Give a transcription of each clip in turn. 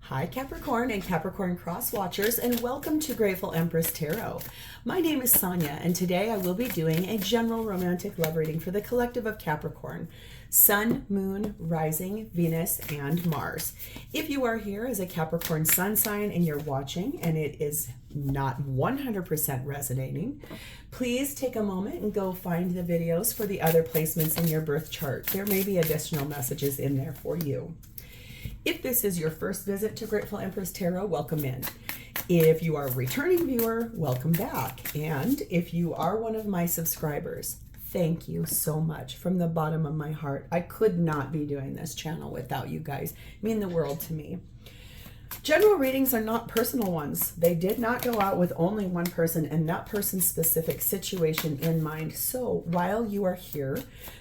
Hi Capricorn and Capricorn cross watchers, and welcome to Grateful Empress Tarot. My name is Sonia, and today I will be doing a general romantic love reading for the collective of Capricorn, Sun, Moon, Rising, Venus, and Mars. If you are here as a Capricorn sun sign and you're watching and it is not 100% resonating, please take a moment and go find the videos for the other placements in your birth chart. There may be additional messages in there for you. If this is your first visit to Grateful Empress Tarot, welcome in. If you are a returning viewer, welcome back. And if you are one of my subscribers, thank you so much from the bottom of my heart. I could not be doing this channel without you guys. You mean the world to me. General readings are not personal ones. They did not go out with only one person and that person's specific situation in mind. So while you are here,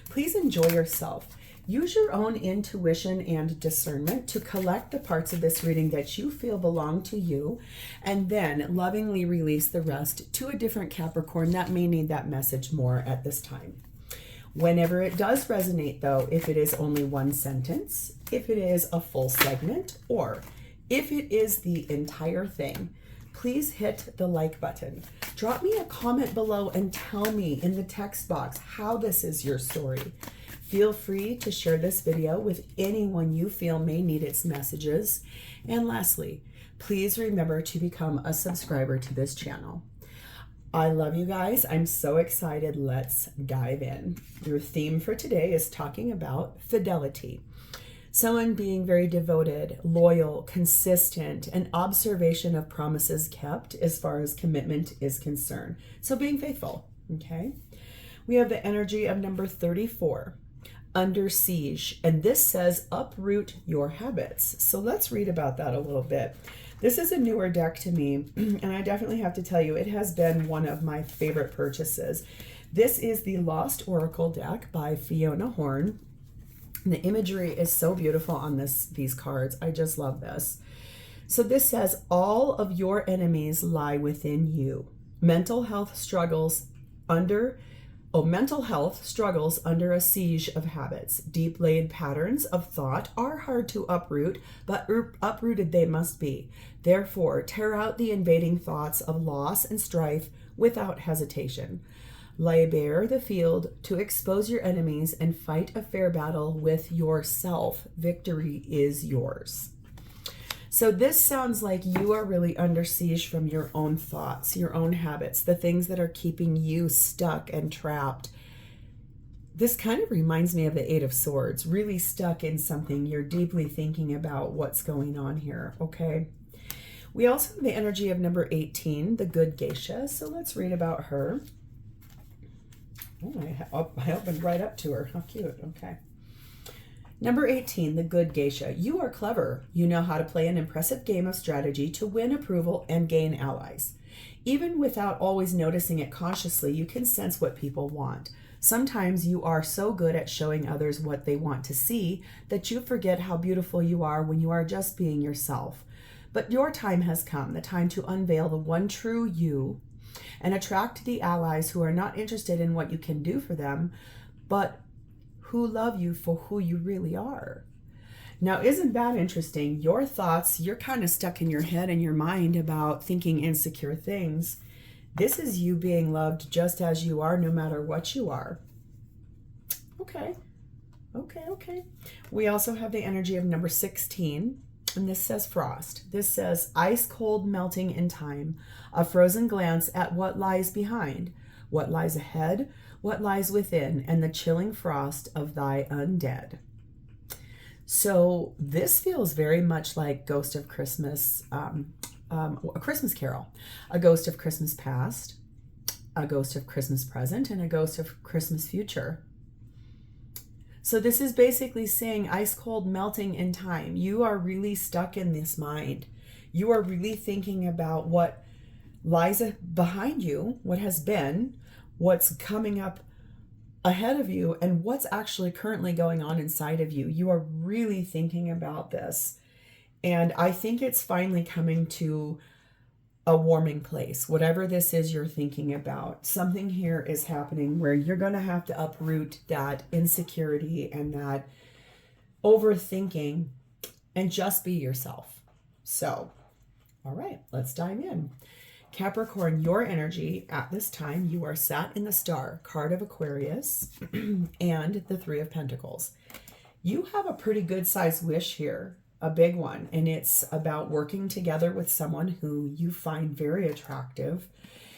please enjoy yourself. Use your own intuition and discernment to collect the parts of this reading that you feel belong to you, and then lovingly release the rest to a different Capricorn that may need that message more at this time. Whenever it does resonate, though, if it is only one sentence, if it is a full segment, or if it is the entire thing, please hit the like button. Drop me a comment below and tell me in the text box how this is your story. Feel free to share this video with anyone you feel may need its messages. And lastly, please remember to become a subscriber to this channel. I love you guys. I'm so excited. Let's dive in. Your theme for today is talking about fidelity. Someone being very devoted, loyal, consistent, and observation of promises kept as far as commitment is concerned. So being faithful, okay? We have the energy of number 34. Under siege, and this says uproot your habits. So let's read about that a little bit. This is a newer deck to me, and I definitely have to tell you, it has been one of my favorite purchases. This is the Lost Oracle deck by Fiona Horn. And the imagery is so beautiful on these cards. I just love this. So this says all of your enemies lie within you. Mental health struggles under a siege of habits. Deep-laid patterns of thought are hard to uproot, but uprooted they must be. Therefore, tear out the invading thoughts of loss and strife without hesitation. Lay bare the field to expose your enemies and fight a fair battle with yourself. Victory is yours. So this sounds like you are really under siege from your own thoughts, your own habits, the things that are keeping you stuck and trapped. This kind of reminds me of the Eight of Swords, really stuck in something. You're deeply thinking about what's going on here, okay? We also have the energy of number 18, the Good Geisha. So let's read about her. Oh, I opened right up to her. How cute, okay. Number 18, the Good Geisha. You are clever. You know how to play an impressive game of strategy to win approval and gain allies. Even without always noticing it consciously, you can sense what people want. Sometimes you are so good at showing others what they want to see that you forget how beautiful you are when you are just being yourself. But your time has come, the time to unveil the one true you and attract the allies who are not interested in what you can do for them, but who love you for who you really are. Now, isn't that interesting? Your thoughts, you're kind of stuck in your head and your mind about thinking insecure things. This is you being loved just as you are, no matter what you are. Okay. We also have the energy of number 16, and this says frost. This says ice cold melting in time, a frozen glance at what lies behind, what lies ahead, what lies within, and the chilling frost of thy undead. So this feels very much like Ghost of Christmas, a Christmas Carol, a ghost of Christmas past, a ghost of Christmas present, and a ghost of Christmas future. So this is basically saying ice cold melting in time. You are really stuck in this mind. You are really thinking about what lies behind you, what has been, what's coming up ahead of you, and what's actually currently going on inside of you. You are really thinking about this. And I think it's finally coming to a warming place. Whatever this is you're thinking about, something here is happening where you're going to have to uproot that insecurity and that overthinking and just be yourself. So, all right, let's dive in. Capricorn, your energy at this time, you are sat in the star, card of Aquarius, and the Three of Pentacles. You have a pretty good sized wish here, a big one, and it's about working together with someone who you find very attractive.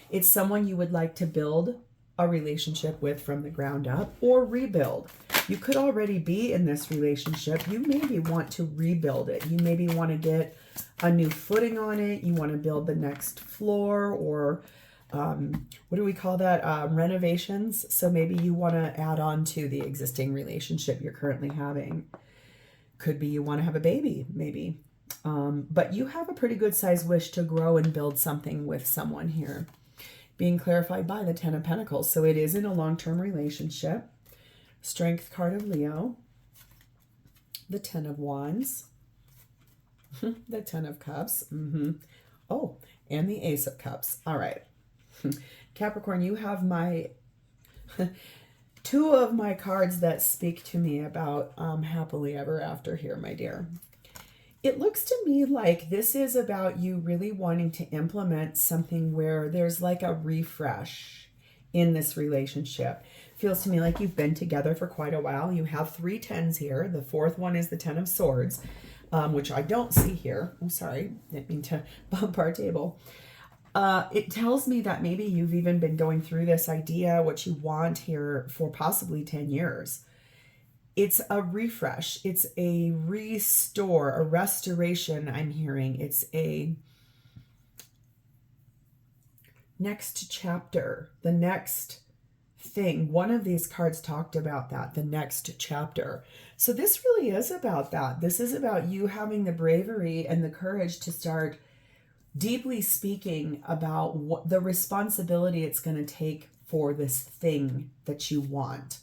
It's someone you would like to build a relationship with from the ground up or rebuild. You could already be in this relationship. You maybe want to rebuild it. You maybe want to get a new footing on it. You want to build the next floor, or what do we call that? Renovations. So maybe you want to add on to the existing relationship you're currently having. Could be you want to have a baby, maybe. But you have a pretty good size wish to grow and build something with someone here. Being clarified by the Ten of Pentacles. So it is in a long-term relationship. Strength card of Leo. The Ten of Wands. The Ten of Cups. Oh, and the Ace of Cups. All right. Capricorn, you have my two of my cards that speak to me about happily ever after here, my dear. It looks to me like this is about you really wanting to implement something where there's like a refresh in this relationship. Feels to me like you've been together for quite a while. You have 3 tens here. The fourth one is the Ten of Swords, which I don't see here. I'm sorry, didn't mean to bump our table. It tells me that maybe you've even been going through this idea, what you want here, for possibly 10 years. It's a refresh. It's a restore, a restoration, I'm hearing. It's a next chapter, the next thing. One of these cards talked about that, the next chapter. So this really is about that. This is about you having the bravery and the courage to start deeply speaking about what the responsibility it's going to take for this thing that you want.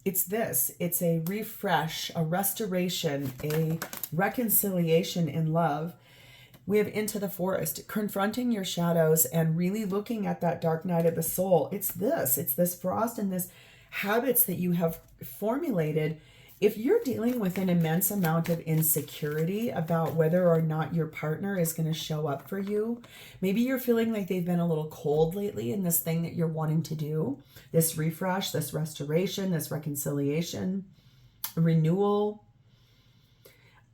It's this. It's a refresh, a restoration, a reconciliation in love. We have Into the Forest, confronting your shadows and really looking at that dark night of the soul. It's this frost and this habits that you have formulated. If you're dealing with an immense amount of insecurity about whether or not your partner is going to show up for you, maybe you're feeling like they've been a little cold lately in this thing that you're wanting to do, this refresh, this restoration, this reconciliation, renewal.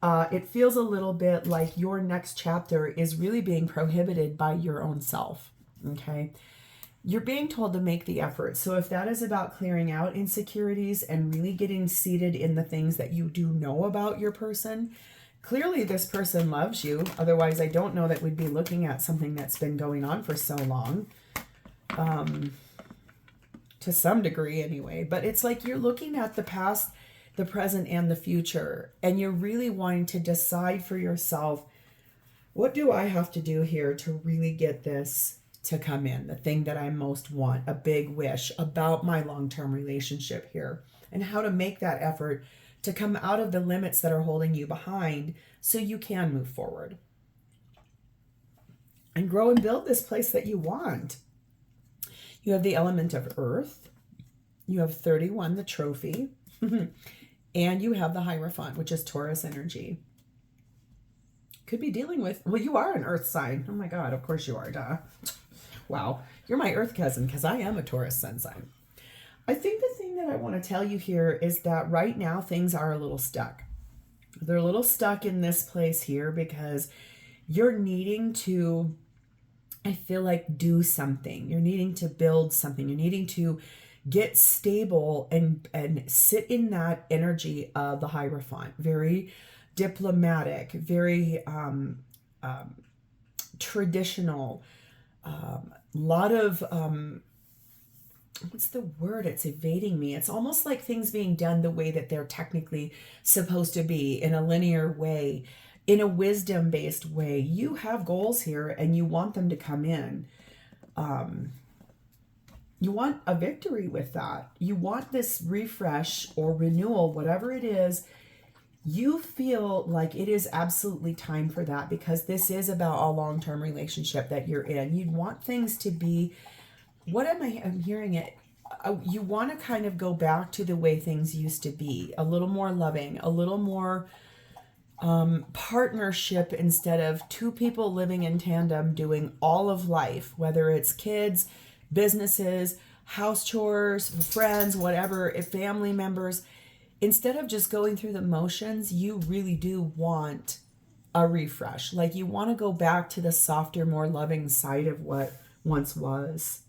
It feels a little bit like your next chapter is really being prohibited by your own self, okay? You're being told to make the effort. So if that is about clearing out insecurities and really getting seated in the things that you do know about your person, clearly this person loves you. Otherwise, I don't know that we'd be looking at something that's been going on for so long. To some degree anyway. But it's like you're looking at the past, the present, and the future. And you're really wanting to decide for yourself, what do I have to do here to really get this to come in, the thing that I most want, a big wish about my long-term relationship here, and how to make that effort to come out of the limits that are holding you behind so you can move forward and grow and build this place that you want. You have the element of earth. You have 31, the trophy, and you have the Hierophant, which is Taurus energy. Could be dealing with, well, you are an earth sign. Oh my God, of course you are, duh. Wow, you're my earth cousin because I am a Taurus sun sign. I think the thing that I want to tell you here is that right now things are a little stuck. They're a little stuck in this place here because you're needing to, I feel like, do something. You're needing to build something. You're needing to get stable and sit in that energy of the Hierophant. Very diplomatic, very traditional. Lot of, what's the word? It's evading me. It's almost like things being done the way that they're technically supposed to be, in a linear way, in a wisdom-based way. You have goals here and you want them to come in. You want a victory with that. You want this refresh or renewal, whatever it is. You feel like it is absolutely time for that because this is about a long-term relationship that you're in. You'd want things to be, I'm hearing it. You want to kind of go back to the way things used to be, a little more loving, a little more partnership instead of two people living in tandem doing all of life, whether it's kids, businesses, house chores, friends, whatever, if family members. Instead of just going through the motions, you really do want a refresh. Like you want to go back to the softer, more loving side of what once was.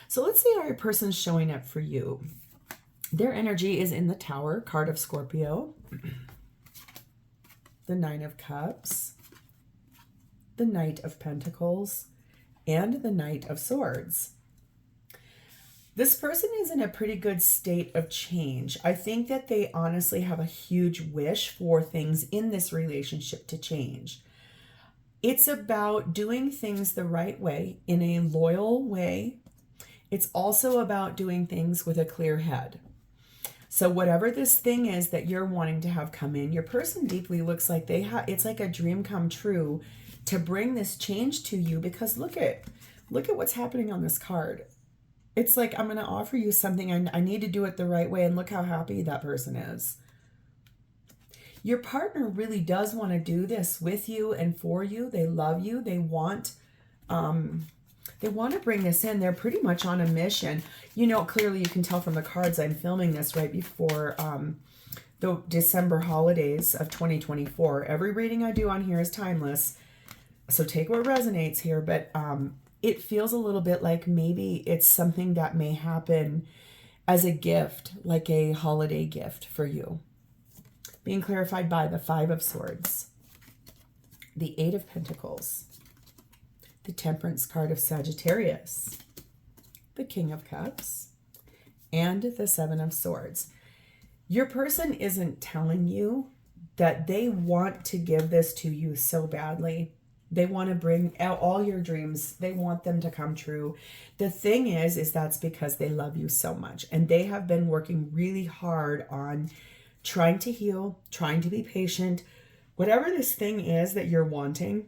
So let's see how your person's showing up for you. Their energy is in the Tower, card of Scorpio, the Nine of Cups, the Knight of Pentacles, and the Knight of Swords. This person is in a pretty good state of change. I think that they honestly have a huge wish for things in this relationship to change. It's about doing things the right way, in a loyal way. It's also about doing things with a clear head. So whatever this thing is that you're wanting to have come in, your person deeply looks like it's like a dream come true to bring this change to you, because look at what's happening on this card. It's like, I'm going to offer you something. I need to do it the right way. And look how happy that person is. Your partner really does want to do this with you and for you. They love you. They want to bring this in. They're pretty much on a mission. You know, clearly you can tell from the cards, I'm filming this right before the December holidays of 2024. Every reading I do on here is timeless. So take what resonates here. But it feels a little bit like maybe it's something that may happen as a gift, like a holiday gift for you. Being clarified by the Five of Swords, the Eight of Pentacles, the Temperance card of Sagittarius, the King of Cups, and the Seven of Swords. Your person isn't telling you that they want to give this to you so badly. They want to bring out all your dreams. They want them to come true. The thing is that's because they love you so much. And they have been working really hard on trying to heal, trying to be patient. Whatever this thing is that you're wanting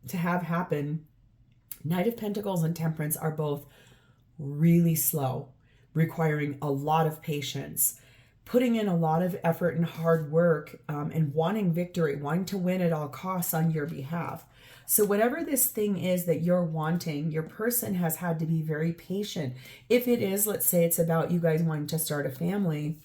to have happen, Knight of Pentacles and Temperance are both really slow, requiring a lot of patience, putting in a lot of effort and hard work, and wanting victory, wanting to win at all costs on your behalf. So whatever this thing is that you're wanting, your person has had to be very patient. If it is, let's say it's about you guys wanting to start a family,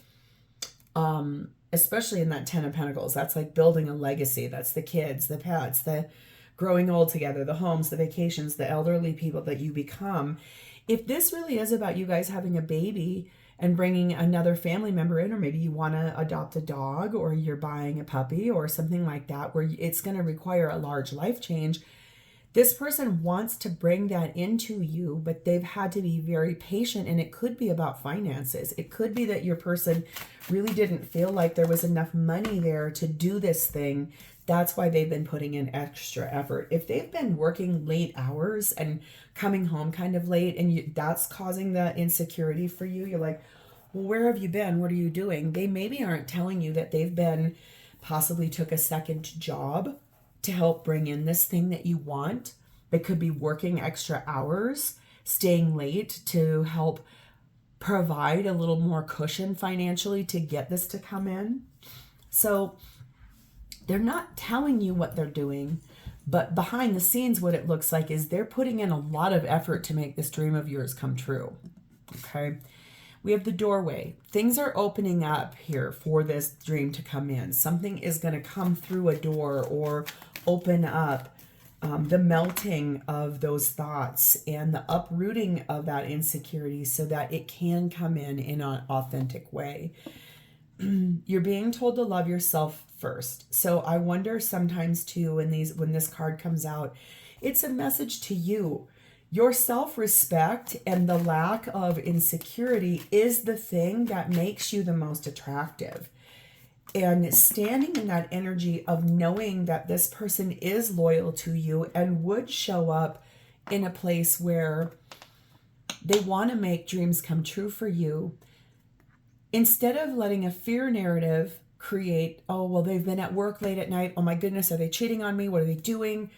especially in that Ten of Pentacles, that's like building a legacy. That's the kids, the pets, the growing old together, the homes, the vacations, the elderly people that you become. If this really is about you guys having a baby and bringing another family member in, or maybe you want to adopt a dog, or you're buying a puppy or something like that, where it's going to require a large life change, this person wants to bring that into you, but they've had to be very patient. And it could be about finances. It could be that your person really didn't feel like there was enough money there to do this thing. That's why they've been putting in extra effort. If they've been working late hours and coming home kind of late, and that's causing the insecurity for you, you're like, well, where have you been? What are you doing? They maybe aren't telling you that they've been possibly took a second job to help bring in this thing that you want. They could be working extra hours, staying late to help provide a little more cushion financially to get this to come in. So they're not telling you what they're doing, but behind the scenes, what it looks like is they're putting in a lot of effort to make this dream of yours come true. Okay. We have the doorway. Things are opening up here for this dream to come in. Something is going to come through a door or open up. The melting of those thoughts and the uprooting of that insecurity so that it can come in an authentic way. You're being told to love yourself first. So I wonder sometimes too, when this card comes out, it's a message to you. Your self-respect and the lack of insecurity is the thing that makes you the most attractive. And standing in that energy of knowing that this person is loyal to you and would show up in a place where they want to make dreams come true for you, instead of letting a fear narrative create, oh, well, they've been at work late at night. Oh my goodness, are they cheating on me? What are they doing?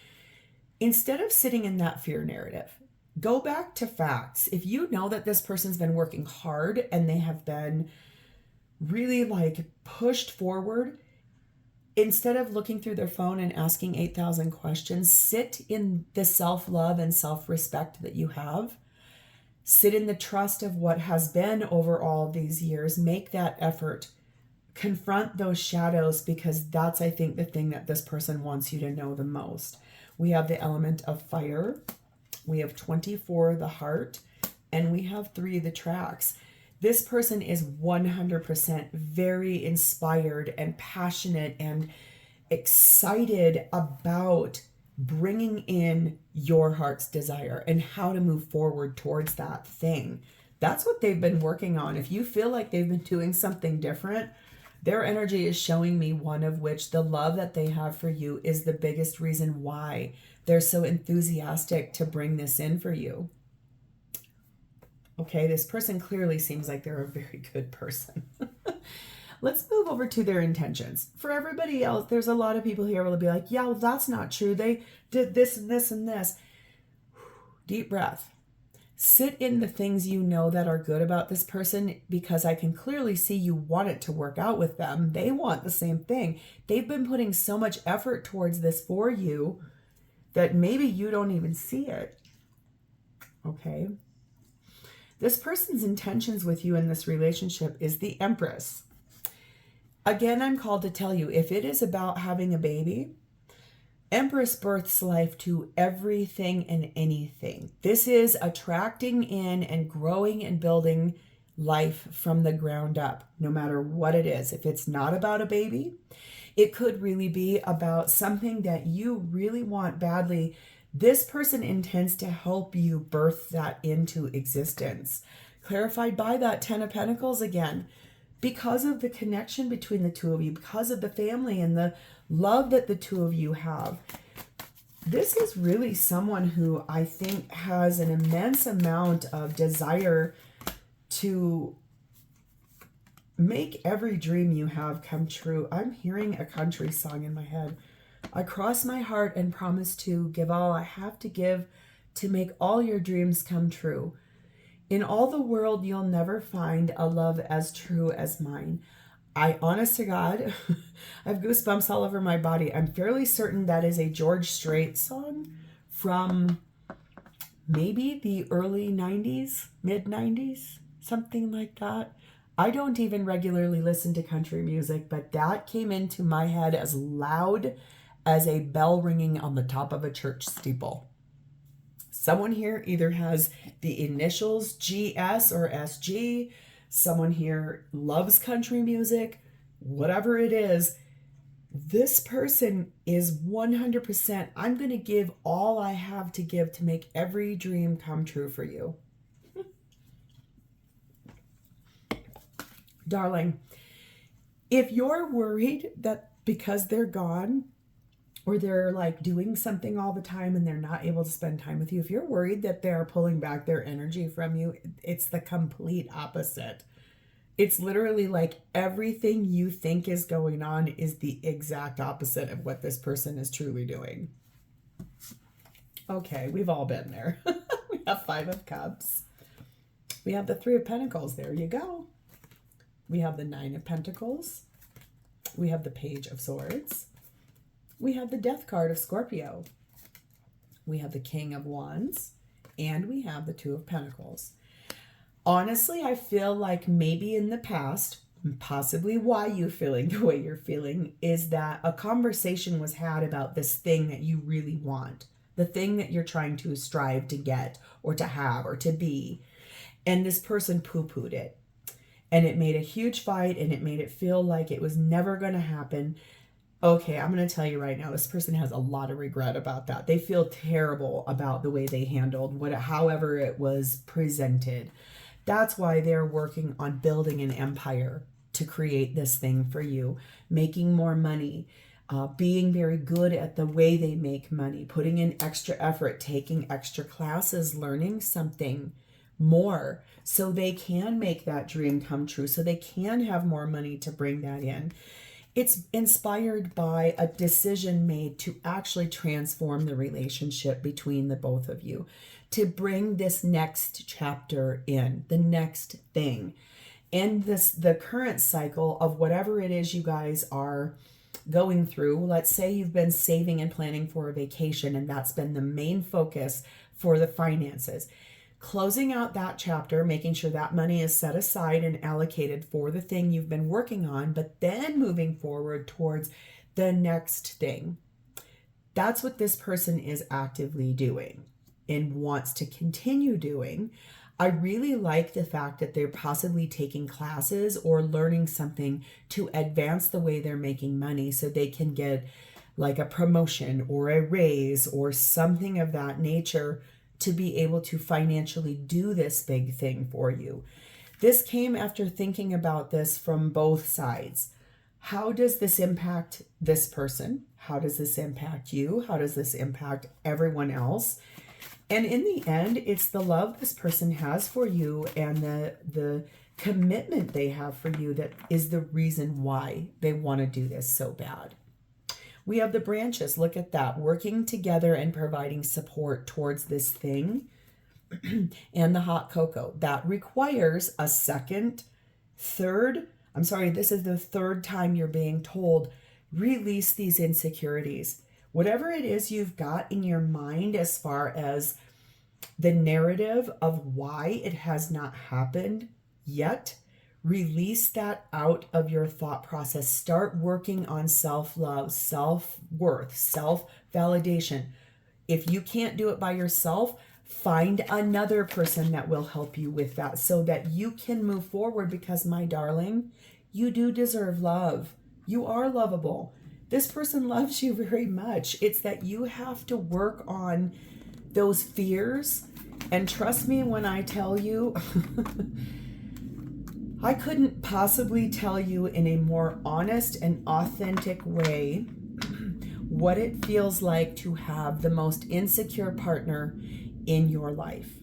Instead of sitting in that fear narrative, go back to facts. If you know that this person's been working hard and they have been really like pushed forward, instead of looking through their phone and asking 8,000 questions, sit in the self-love and self-respect that you have. Sit in the trust of what has been over all these years. Make that effort. Confront those shadows, because that's, I think, the thing that this person wants you to know the most. We have the element of fire. We have 24, the heart, and we have 3, the tracks. This person is 100% very inspired and passionate and excited about bringing in your heart's desire and how to move forward towards that thing. That's what they've been working on. If you feel like they've been doing something different, their energy is showing me one of which the love that they have for you is the biggest reason why they're so enthusiastic to bring this in for you. Okay, this person clearly seems like they're a very good person. Let's move over to their intentions. For everybody else, there's a lot of people here who will be like, yeah, well, that's not true. They did this and this and this. Deep breath. Sit in the things you know that are good about this person, because I can clearly see you want it to work out with them. They want the same thing. They've been putting so much effort towards this for you that maybe you don't even see it. Okay. This person's intentions with you in this relationship is the Empress. Again, I'm called to tell you, if it is about having a baby, Empress births life to everything and anything. This is attracting in and growing and building life from the ground up, no matter what it is. If it's not about a baby, it could really be about something that you really want badly. This person intends to help you birth that into existence. Clarified by that 10 of Pentacles again. Because of the connection between the two of you, because of the family and the love that the two of you have. This is really someone who I think has an immense amount of desire to make every dream you have come true. I'm hearing a country song in my head. I cross my heart and promise to give all I have to give to make all your dreams come true. In all the world, you'll never find a love as true as mine. I, honest to God, I have goosebumps all over my body. I'm fairly certain that is a George Strait song from maybe the early 90s, mid 90s, something like that. I don't even regularly listen to country music, but that came into my head as loud as a bell ringing on the top of a church steeple. Someone here either has the initials GS or SG. Someone here loves country music. Whatever it is, this person is 100%. I'm going to give all I have to give to make every dream come true for you. Darling, if you're worried that because they're gone, or they're like doing something all the time and they're not able to spend time with you, if you're worried that they're pulling back their energy from you, it's the complete opposite. It's literally like everything you think is going on is the exact opposite of what this person is truly doing. Okay, we've all been there. We have 5 of Cups. We have the 3 of Pentacles. There you go. We have the 9 of Pentacles. We have the Page of Swords. We have the Death card of Scorpio. We have the King of Wands. And we have the 2 of Pentacles. Honestly, I feel like maybe in the past, possibly why you're feeling the way you're feeling, is that a conversation was had about this thing that you really want. The thing that you're trying to strive to get or to have or to be. And this person poo-pooed it. And it made a huge fight and it made it feel like it was never going to happen. Okay, I'm going to tell you right now, this person has a lot of regret about that. They feel terrible about the way they handled however it was presented. That's why they're working on building an empire to create this thing for you, making more money, being very good at the way they make money, putting in extra effort, taking extra classes, learning something more so they can make that dream come true, so they can have more money to bring that in. It's inspired by a decision made to actually transform the relationship between the both of you, to bring this next chapter in, the next thing. And the current cycle of whatever it is you guys are going through. Let's say you've been saving and planning for a vacation, and that's been the main focus for the finances. Closing out that chapter, making sure that money is set aside and allocated for the thing you've been working on, but then moving forward towards the next thing. That's what this person is actively doing and wants to continue doing. I really like the fact that they're possibly taking classes or learning something to advance the way they're making money so they can get like a promotion or a raise or something of that nature to be able to financially do this big thing for you. This came after thinking about this from both sides. How does this impact this person? How does this impact you? How does this impact everyone else? And in the end, it's the love this person has for you and the commitment they have for you that is the reason why they want to do this so bad. We have the branches. Look at that. Working together and providing support towards this thing. And the hot cocoa. That requires a second, third. I'm sorry, this is the third time you're being told, release these insecurities. Whatever it is you've got in your mind as far as the narrative of why it has not happened yet, release that out of your thought process. Start working on self-love, self-worth, self-validation. If you can't do it by yourself, find another person that will help you with that so that you can move forward, because my darling, you do deserve love. You are lovable. This person loves you very much. It's that you have to work on those fears. And trust me when I tell you, I couldn't possibly tell you in a more honest and authentic way what it feels like to have the most insecure partner in your life,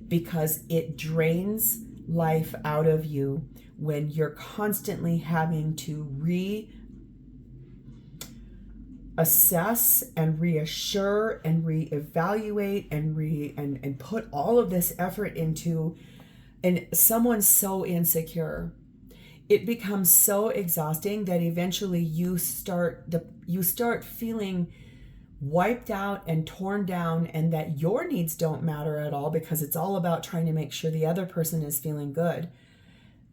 because it drains life out of you when you're constantly having to reassess and reassure and reevaluate and put all of this effort into, and someone's so insecure. It becomes so exhausting that eventually you start feeling wiped out and torn down, and that your needs don't matter at all because it's all about trying to make sure the other person is feeling good.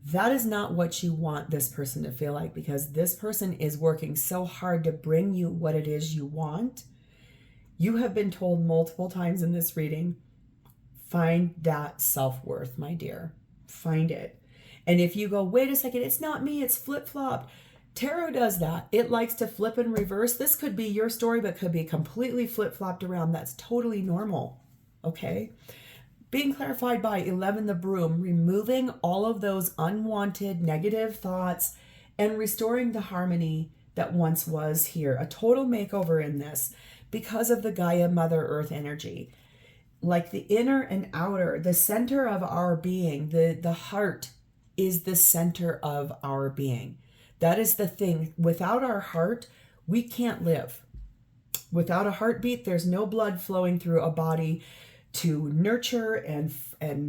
That is not what you want this person to feel like, because this person is working so hard to bring you what it is you want. You have been told multiple times in this reading, find that self-worth, my dear. Find it. And if you go, wait a second, it's not me, it's flip-flopped. Tarot does that. It likes to flip and reverse. This could be your story, but could be completely flip-flopped around. That's totally normal. Okay? Being clarified by 11 the broom, removing all of those unwanted negative thoughts and restoring the harmony that once was here. A total makeover in this because of the Gaia Mother Earth energy. Like the inner and outer, the center of our being, the heart is the center of our being. That is the thing. Without our heart, we can't live. Without a heartbeat, there's no blood flowing through a body to nurture and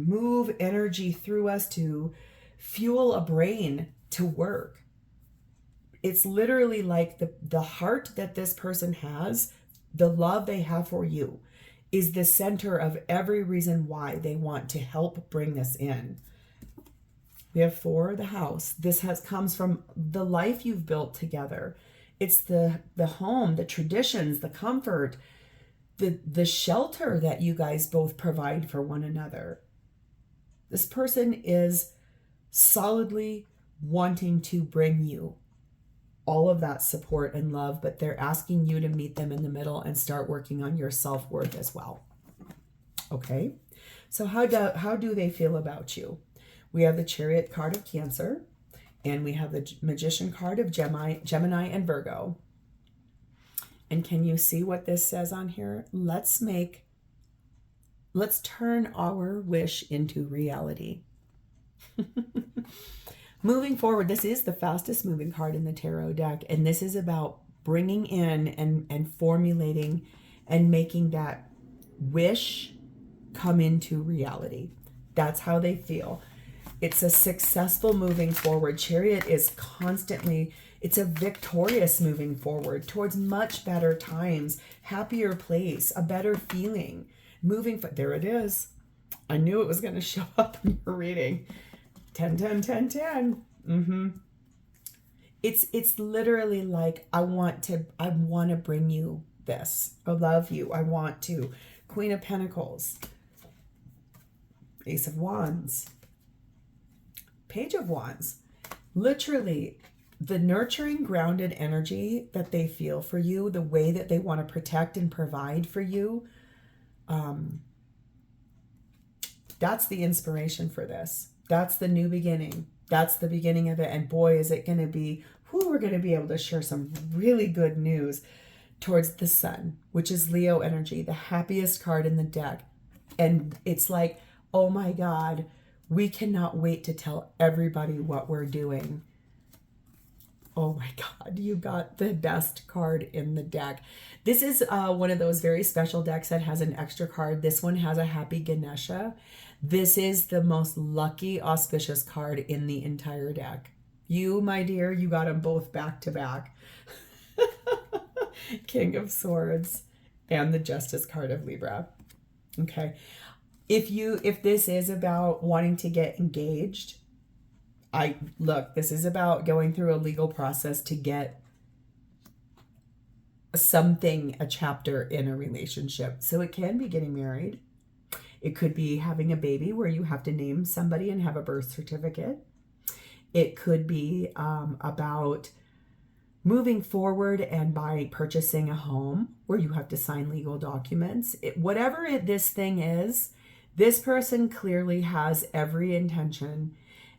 move energy through us to fuel a brain to work. It's literally like the heart that this person has, the love they have for you, is the center of every reason why they want to help bring this in. We have 4, the house. This comes from the life you've built together. It's the home, the traditions, the comfort, the shelter that you guys both provide for one another. This person is solidly wanting to bring you all of that support and love, but they're asking you to meet them in the middle and start working on your self-worth as well. Okay, so how do they feel about you? We have the Chariot card of Cancer, and we have the Magician card of Gemini and Virgo. And can you see what this says on here? Let's turn our wish into reality. Moving forward, this is the fastest moving card in the tarot deck, and this is about bringing in and formulating and making that wish come into reality. That's how they feel. It's a successful moving forward. Chariot is constantly It's a victorious moving forward towards much better times, happier place, a better feeling. There it is. I knew it was going to show up in your reading. 10, 10, 10, 10. Mm-hmm. It's literally like, I want to bring you this. I love you. I want to. Queen of Pentacles. Ace of Wands. Page of Wands. Literally, the nurturing, grounded energy that they feel for you, the way that they want to protect and provide for you, that's the inspiration for this. That's the new beginning. That's the beginning of it. And boy, is it going to be, we're going to be able to share some really good news towards the Sun, which is Leo energy, the happiest card in the deck. And it's like, oh my God, we cannot wait to tell everybody what we're doing. Oh my God, you got the best card in the deck. This is one of those very special decks that has an extra card. This one has a happy Ganesha. This is the most lucky, auspicious card in the entire deck. You, my dear, you got them both back to back. King of Swords and the Justice card of Libra. Okay. If this is about wanting to get engaged, this is about going through a legal process to get a chapter in a relationship. So it can be getting married. It could be having a baby where you have to name somebody and have a birth certificate. It could be about moving forward and by purchasing a home where you have to sign legal documents. Whatever this thing is, this person clearly has every intention,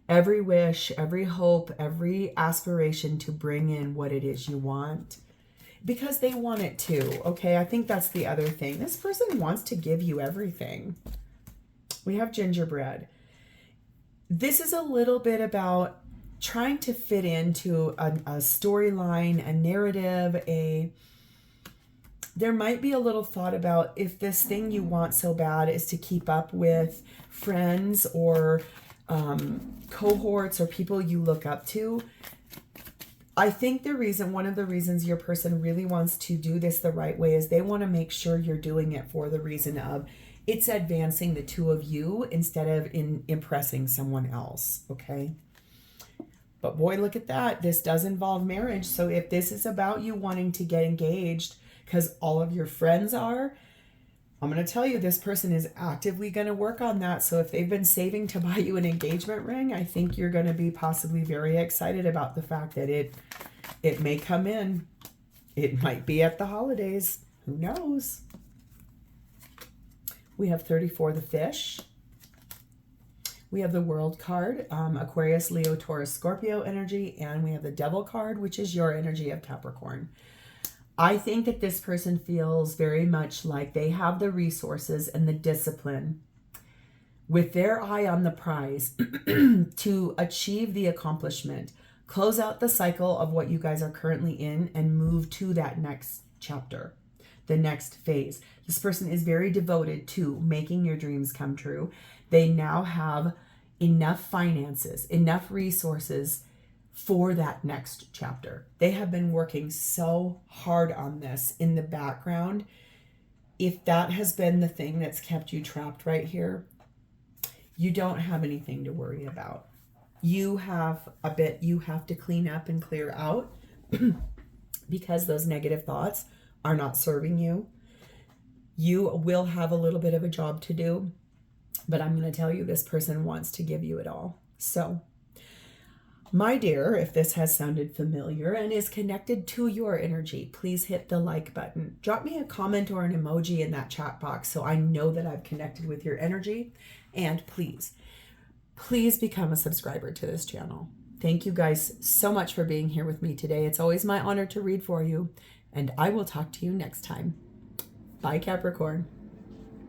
every wish, every hope, every aspiration to bring in what it is you want because they want it too. Okay, I think that's the other thing. This person wants to give you everything. We have gingerbread. This is a little bit about trying to fit into a storyline, a narrative, there might be a little thought about if this thing you want so bad is to keep up with friends or cohorts or people you look up to. I think one of the reasons your person really wants to do this the right way is they want to make sure you're doing it for the reason of it's advancing the two of you instead of impressing someone else. Okay. But boy, look at that. This does involve marriage. So if this is about you wanting to get engaged because all of your friends are, I'm going to tell you, this person is actively going to work on that. So if they've been saving to buy you an engagement ring, I think you're going to be possibly very excited about the fact that it may come in. It might be at the holidays. Who knows? We have 34, the fish. We have the World card, Aquarius, Leo, Taurus, Scorpio energy, and we have the Devil card, which is your energy of Capricorn. I think that this person feels very much like they have the resources and the discipline with their eye on the prize to achieve the accomplishment, close out the cycle of what you guys are currently in and move to that next chapter, the next phase. This person is very devoted to making your dreams come true. They now have enough finances, enough resources for that next chapter. They have been working so hard on this in the background. If that has been the thing that's kept you trapped right here, you don't have anything to worry about. You have a bit you have to clean up and clear out because those negative thoughts are not serving you. You will have a little bit of a job to do. But I'm going to tell you, this person wants to give you it all. So, my dear, if this has sounded familiar and is connected to your energy, please hit the like button. Drop me a comment or an emoji in that chat box so I know that I've connected with your energy. And please become a subscriber to this channel. Thank you guys so much for being here with me today. It's always my honor to read for you. And I will talk to you next time. Bye, Capricorn.